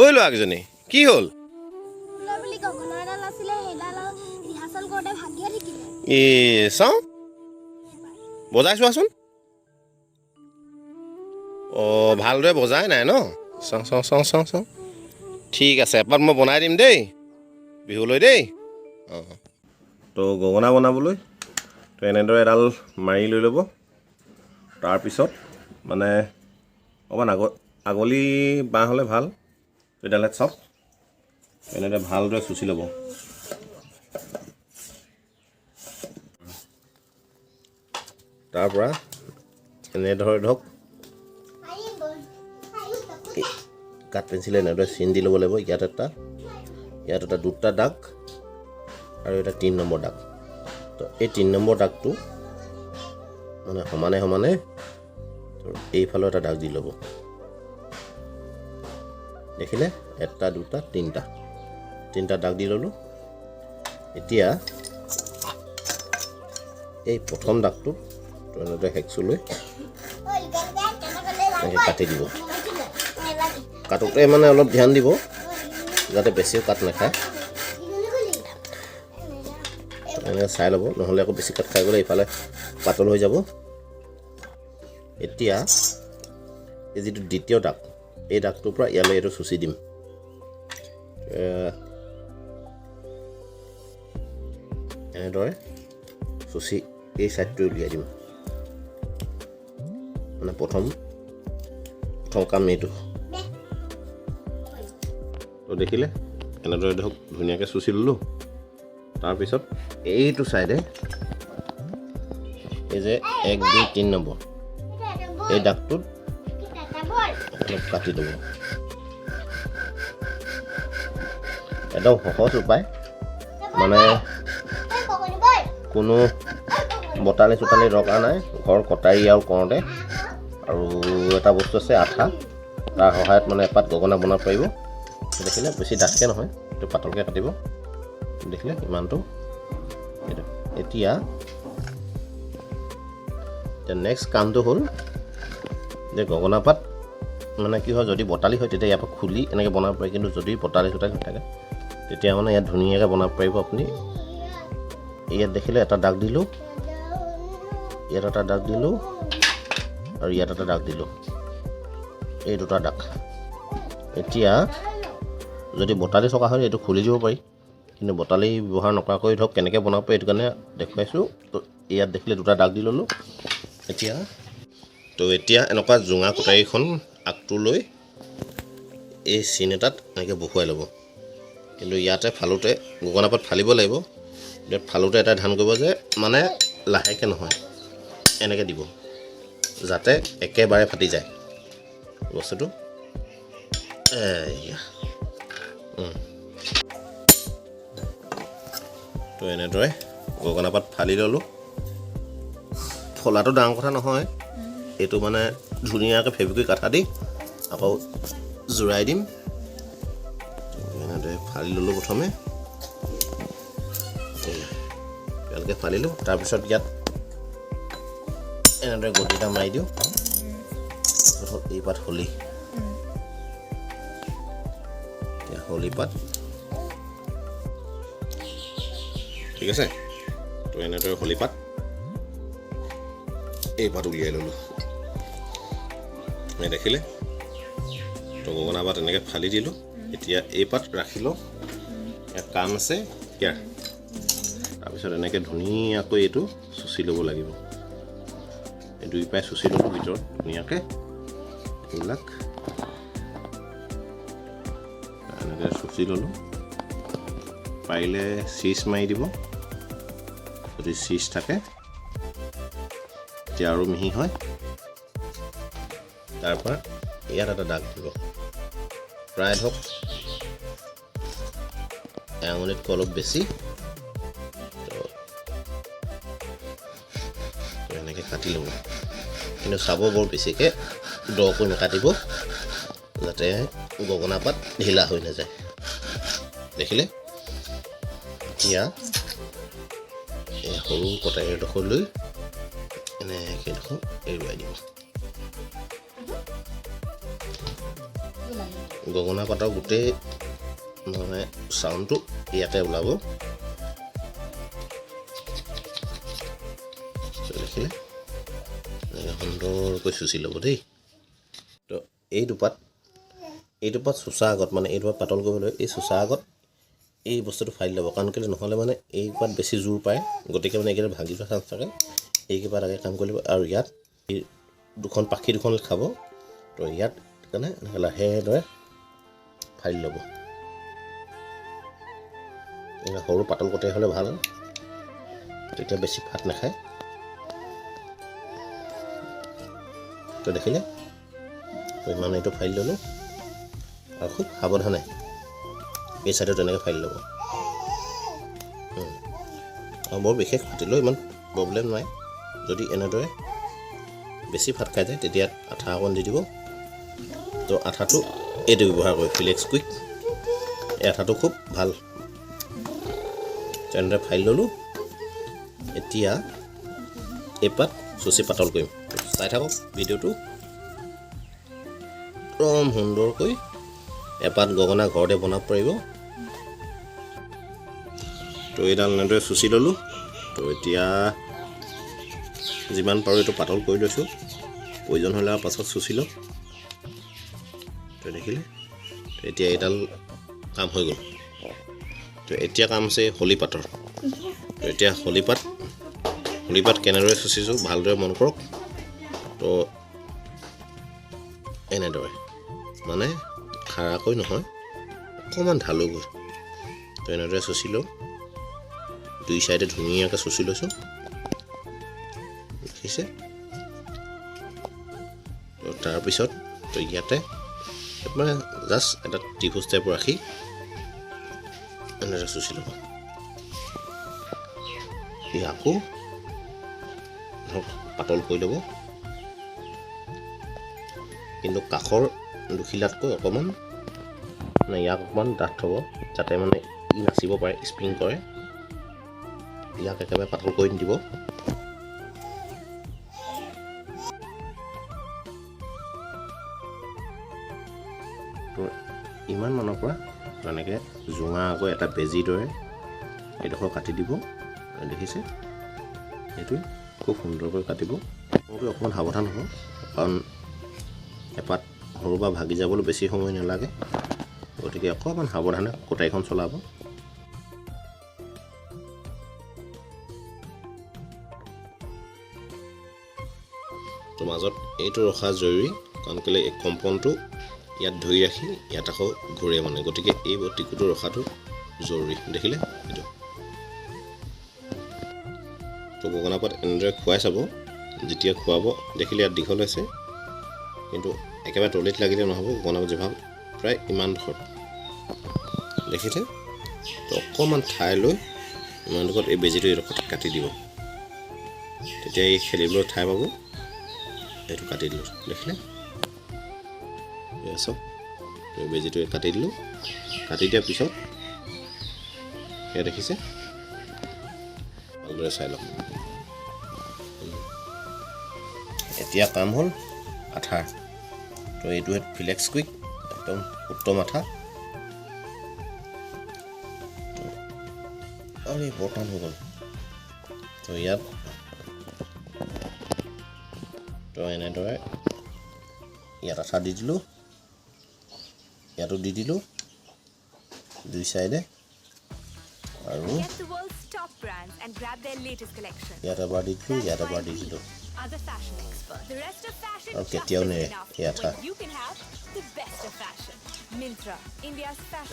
ঐ ল'ৰাকেইজনী কি হ'ল চাওঁ বজাই চোৱাচোন অঁ ভালদৰে বজাই নাই ন চাওঁ চাওঁ চাওঁ চাওঁ চাওঁ ঠিক আছে এপাত মই বনাই দিম দেই বিহুলৈ দেই অঁ তো গগনা বনাবলৈ তো এনেদৰে এডাল মাৰি লৈ ল'ব তাৰপিছত মানে অকণমান আগলি বাঁহ হ'লে ভাল এডালে চাওক এনেদৰে ভালদৰে চুচি ল'ব তাৰপৰা এনেদৰে ধৰক কাঠ পেঞ্চিলে এনেদৰে চিন দি ল'ব লাগিব ইয়াত এটা দুটা দাগ আৰু এটা 3 নম্বৰ দাগ তো এই 3 নম্বৰ দাগটো মানে সমানে সমানে এইফালে এটা দাগ দি ল'ব দেখিলে এটা দুটা তিনিটা দাগ দি ল'লোঁ এতিয়া এই প্ৰথম দাগটো এনেদৰে হেকচু লৈ এনেকৈ কাটি দিব কাটোতে মানে অলপ ধ্যান দিব যাতে বেছিও কাট নাখায় এনেকৈ চাই ল'ব নহ'লে আকৌ বেছি কাট খাই গ'লে এইফালে পাতল হৈ যাব এতিয়া এই যিটো দ্বিতীয় দাগ এই দাগটোৰ পৰা ইয়ালৈ এইটো চুচি দিম এনেদৰে চুচি এই ছাইডটো উলিয়াই দিম মানে প্ৰথম কাম এইটো তো দেখিলে এনেদৰে ধৰক ধুনীয়াকৈ চুচি ল'লোঁ তাৰপিছত এইটো ছাইডে এই যে 1 2 3 নম্বৰ এই দাগটোত অলপ কাটি ল'ব একদম সহজ উপায় মানে কোনো বটালি চটালি দৰকাৰ নাই ঘৰ কটাৰী আৰু কৰোঁতে আৰু এটা বস্তু আছে আঠা তাৰ সহায়ত মানে এপাত গগনা বনাব পাৰিব দেখিলে বেছি ডাঠকৈ নহয় এইটো পাতলকৈ কাটিব দেখিলে ইমানটো এইটো এতিয়া নেক্সট কামটো হ'ল যে গগনা পাত মানে কি হয় যদি বটালি হয় তেতিয়া ইয়াৰ পৰা খুলি এনেকৈ বনাব পাৰি কিন্তু যদি বটালি চটালি নাথাকে তেতিয়া মানে ইয়াত ধুনীয়াকৈ বনাব পাৰিব আপুনি ইয়াত দেখিলে এটা দাগ দিলোঁ ইয়াত এটা দাগ দিলোঁ আৰু ইয়াত এটা দাগ দিলোঁ এই দুটা দাগ এতিয়া যদি বটালি থকা হয় এইটো খুলি দিব পাৰি কিন্তু বটালি ব্যৱহাৰ নকৰাকৈ ধৰক কেনেকৈ বনাব পাৰি এইটো কাৰণে দেখুৱাইছোঁ তো ইয়াত দেখিলে দুটা দাগ দি ল'লোঁ এতিয়া এনেকুৱা জোঙা কটাৰীখন আগটো লৈ এই চিন এটাত এনেকৈ বহুৱাই ল'ব কিন্তু ইয়াতে ফালোতে গগনা পাত ফালিব লাগিব ইয়াত ফালোতে এটা ধ্যান কৰিব যে মানে লাহেকৈ নহয় এনেকৈ দিব যাতে একেবাৰে ফাটি যায় বস্তুটো তো এনেদৰে গগনা পাত ফালি ল'লোঁ ফলাটো ডাঙৰ কথা নহয় এইটো মানে ধুনীয়াকৈ ফেব্ৰিক আঠা দি আকৌ জোৰাই দিম এনেদৰে ফালি ল'লোঁ প্ৰথমে ভালকৈ ফালিলোঁ তাৰপিছত ইয়াত এনেদৰে গতি এটা মাৰি দিওঁ এই পাত হলি হলি পাত ঠিক আছে তো এনেদৰে হলি পাত এই পাত উলিয়াই ল'লোঁ দেখিলে তো গগনা পাত এনেকৈ ফালি দিলোঁ এতিয়া এই পাত ৰাখি লওঁ ইয়াত কাম আছে ইয়াৰ তাৰপিছত এনেকৈ ধুনীয়াকৈ এইটো চুচি ল'ব লাগিব এই দুই পাই চুচি ল'ব ভিতৰত ধুনীয়াকৈ এইবিলাক এনেকৈ চুচি ল'লোঁ পাৰিলে চিজ মাৰি দিব যদি চিজ থাকে তেতিয়া আৰু মিহি হয় তাৰপৰা ইয়াত এটা দাগ দিব প্ৰায় ধৰক আঙুলিতকৈ অলপ বেছি এনেকৈ কাটি ল'ব কিন্তু চাব বৰ বেছিকৈ দকৈ নাকাটিব যাতে গগনা পাত ঢিলা হৈ নাযায় দেখিলে এতিয়া এই সৰু কটাৰীডোখৰ লৈ এনেকৈ এৰুৱাই দিব গগনা পাতৰ গোটেই মানে চাউণ্ডটো ইয়াতে ওলাব দেখিলে সুন্দৰকৈ চুচি ল'ব দেই তো এই দুপাত চুচা আগত মানে এই দুপাত পাতল কৰিবলৈ এই চুচা আগত এই বস্তুটো ফাইল ল'ব কাৰণ কেলৈ নহ'লে মানে এই পাত বেছি জোৰ পায় গতিকে মানে এইকেইটা ভাগি যোৱা চান্স থাকে এইকেইপাত আগে কাম কৰিব আৰু ইয়াত এই দুখন পাখি দুখন খাব তো ইয়াত কাৰণে এনেকৈ লাহেদৰে ফাইল ল'ব সৰু পাতল কটাই হ'লে ভাল তেতিয়া বেছি ফাট নাখায় তো দেখিলে তো ইমান এইটো ফাইল ল'লোঁ আৰু খুব সাৱধানে এই চাইডত তেনেকৈ ফাইল ল'ব আৰু বৰ বিশেষ ফাটিলেও ইমান প্ৰব্লেম নাই যদি এনেদৰে বেছি ফাট খাই যায় তেতিয়া আঠা অকণ দি দিব তো আঠাটো এইটো ব্যৱহাৰ কৰিব ফ্লেক্স কুইক এই আঠাটো খুব ভাল তেনেদৰে ফাইল ল'লোঁ এতিয়া এই পাত চুচি পাতল কৰিম চাই থাকক ভিডিঅ'টো একদম সুন্দৰকৈ এপাত গগনা ঘৰতে বনাব পাৰিব তো এইডাল এনেদৰে চুচি ল'লোঁ তো এতিয়া যিমান পাৰোঁ এইটো পাতল কৰি লৈছোঁ প্ৰয়োজন হ'লে আৰু পাছত চুচি লওঁ তো দেখিলে এতিয়া এইডাল কাম হৈ গ'ল তো এতিয়া কাম আছে হলি পাতৰ তো এতিয়া হলি পাত কেনেদৰে চুচিছোঁ ভালদৰে মন কৰক তো এনেদৰে মানে খাৰাকৈ নহয় অকণমান ঢালুকৈ তো এনেদৰে চুচি লওঁ দুই চাইডে ধুনীয়াকৈ চুচি লৈছোঁ দেখিছে তো তাৰপিছত তো ইয়াতে মানে জাষ্ট এটা ত্ৰিভুজ টাইপৰ ৰাখি এনেদৰে চুচি ল'ব ই আকৌ পাতল কৰি ল'ব কিন্তু কাষৰ দুখিলাতকৈ অকণমান মানে ইয়াক অকণমান ডাঠ থ'ব যাতে মানে ই নাচিব পাৰে স্প্ৰিং কৰে ইয়াক একেবাৰে পাতল কৰি নিদিব তো ইমান মানৰ পৰা তেনেকৈ জোঙা আকৌ এটা বেজীৰ দৰে এইডোখৰ কাটি দিব দেখিছে এইটোৱে খুব সুন্দৰকৈ কাটিব অকণমান সাৱধান হ'ব কাৰণ এপাত সৰু বা ভাগি যাবলৈ বেছি সময় নালাগে গতিকে অকণমান সাৱধানে কটাৰীখন চলাব তো মাজত এইটো ৰখা জৰুৰী কাৰণ কেলৈ এই কম্পনটো ইয়াত ধৰি ৰাখি ইয়াত আকৌ ঘূৰে মানে গতিকে এই টিকুটো ৰখাটো জৰুৰী দেখিলে এইটো তো গগনা পাত এনেদৰে খুৱাই চাব যেতিয়া খুৱাব দেখিলে ইয়াত দীঘল হৈছে কিন্তু একেবাৰে তলিত লাগিলে নহ'ব গগনা পাত জিভা প্ৰায় ইমান ডোখৰত দেখিছে তো অকণমান ঠাই লৈ ইমান ডোখৰত এই বেজীটো এইডোখৰত কাটি দিব তেতিয়া এই খেলিবলৈ ঠাই পাব এইটো কাটি দিলোঁ দেখিলে চাওক বেজীটো কাটি দিলোঁ কাটি দিয়াৰ পিছত এয়া দেখিছে ভালদৰে চাই লওক এতিয়া কাম হ'ল আঠাৰ তো এইটো ফ্লেক্স কুইক একদম উত্তম আঠা আৰু এই বৰ্তমান হৈ গ'ল তো ইয়াত তো এনেদৰে ইয়াত আঠা দি দিলোঁ ইয়াতো দি দিলোঁ দুই চাইডে আৰু ইয়াত এবাৰ দি দিলোঁ ইয়াত এবাৰ দি দিলোঁ আৰু কেতিয়াও নেৰে এই আঠা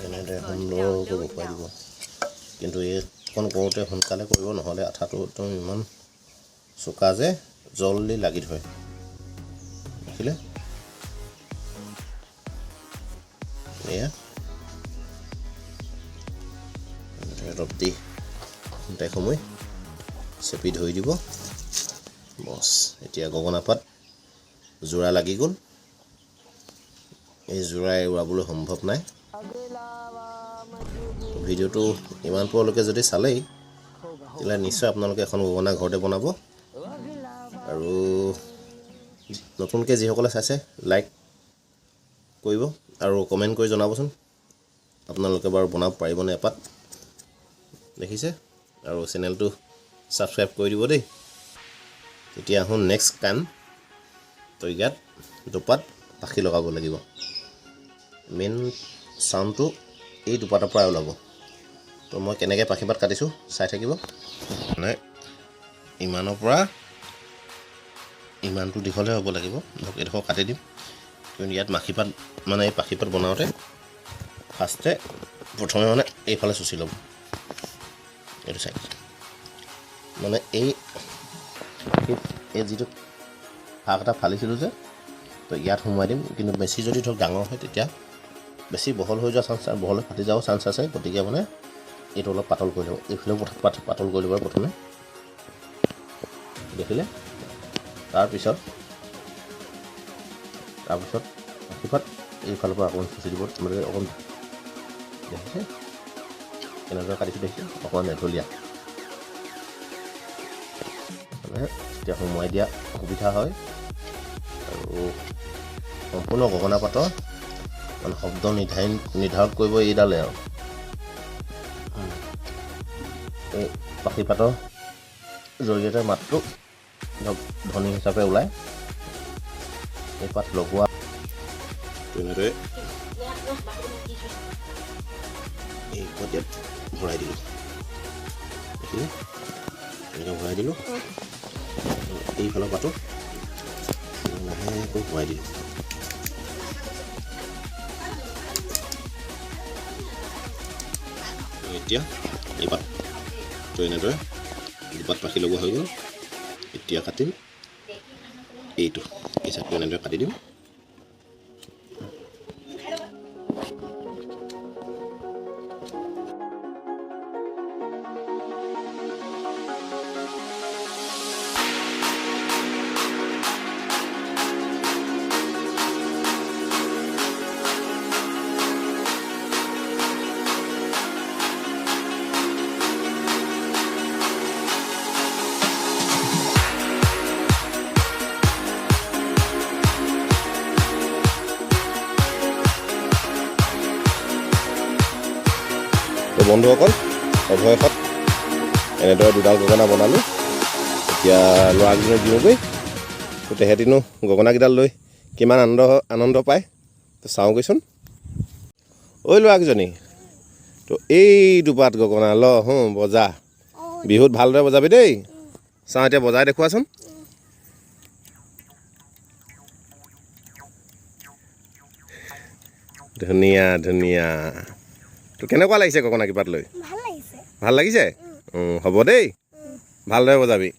এনেদৰে সুন্দৰকৈ বকুৱাই দিব কিন্তু এইখন কৰোঁতে সোনকালে কৰিব নহ'লে আঠাটো একদম ইমান চোকা যে জলদি লাগি ধৰে দেখিলে এয়া ৰব দি ঘণ্টাই সময় চেপি ধৰি দিব বছ এতিয়া গগনা পাত যোৰা লাগি গ'ল এই যোৰা এৰুৱাবলৈ সম্ভৱ নাই ভিডিঅ'টো ইমান পৰলৈকে যদি চালেই তেতিয়াহ'লে নিশ্চয় আপোনালোকে এখন গগনা ঘৰতে বনাব আৰু নতুনকৈ যিসকলে চাইছে লাইক কৰিব আৰু কমেণ্ট কৰি জনাবচোন আপোনালোকে বাৰু বনাব পাৰিবনে এপাত দেখিছে আৰু চেনেলটো ছাবস্ক্ৰাইব কৰি দিব দেই তেতিয়া আহোঁ নেক্সট কাম তো ইয়াত দুপাত পাখি লগাব লাগিব মেইন চাউণ্ডটো এই দুপাতৰ পৰা ওলাব তো মই কেনেকৈ পাখিপাত কাটিছোঁ চাই থাকিব মানে ইমানৰ পৰা ইমানটো দীঘলে হ'ব লাগিব ধৰক এইডোখৰ কাটি দিম কিন্তু ইয়াত মাখিপাত মানে এই পাখিপাত বনাওঁতে ফাৰ্ষ্টে প্ৰথমে মানে এইফালে চুচি ল'ব এইটো চাইড মানে এই যিটো ফাক এটা ফালিছিলোঁ যে তো ইয়াত সোমোৱাই দিম কিন্তু বেছি যদি ধৰক ডাঙৰ হয় তেতিয়া বেছি বহল হৈ যোৱা চান্স বহল ফাটি যাব চান্স আছে গতিকে মানে এইটো অলপ পাতল কৰি ল'ব এইফালেও পাতল কৰি ল'ব প্ৰথমে দেখিলে তাৰপিছত পাখিপাত এইফালৰ পৰা অকণমান চুচি দিব মানে অকণমান দেখিছে কেনেদৰে কাটিছোঁ দেখিছে অকণমান এঢলীয়া মানে তেতিয়া সোমোৱাই দিয়া সুবিধা হয় আৰু সম্পূৰ্ণ গগনা পাতৰ মানে শব্দ নিৰ্ধাৰণ কৰিব এইডালে আৰু এই পাখিপাতৰ জৰিয়তে মাতটো ধ্বনি হিচাপে ওলায় এই পাত লগোৱা তেনেদৰে এই পাত ইয়াত ভৰাই দিলোঁ দেখিলে এনেকৈ ভৰাই দিলোঁ এইফালৰ পাতো লাহেকৈ ভৰাই দিলোঁ এতিয়া এই পাতটো এনেদৰে দুপাত পাখি লগোৱা হৈ গ'ল এতিয়া কাটিম এইটো এই চাইডটো এনেদৰে কাটি দিম বন্ধুসকল অৱশেষত এনেদৰে দুডাল গগনা বনালোঁ এতিয়া ল'ৰাকেইজনক দিওঁগৈ তো তেহেঁতিনো গগনাকেইডাল লৈ কিমান আনন্দ পায় তো চাওঁগৈচোন ঐ ল'ৰাকেইজনী তো এই দুপাত গগনা ল বজা বিহুত ভালদৰে বজাবি দেই চাওঁ এতিয়া বজাই দেখুৱাচোন ধুনীয়া ধুনীয়া তো কেনেকুৱা লাগিছে গগনা কিপাত লৈ ভাল লাগিছে হ'ব দেই ভালদৰে বজাবি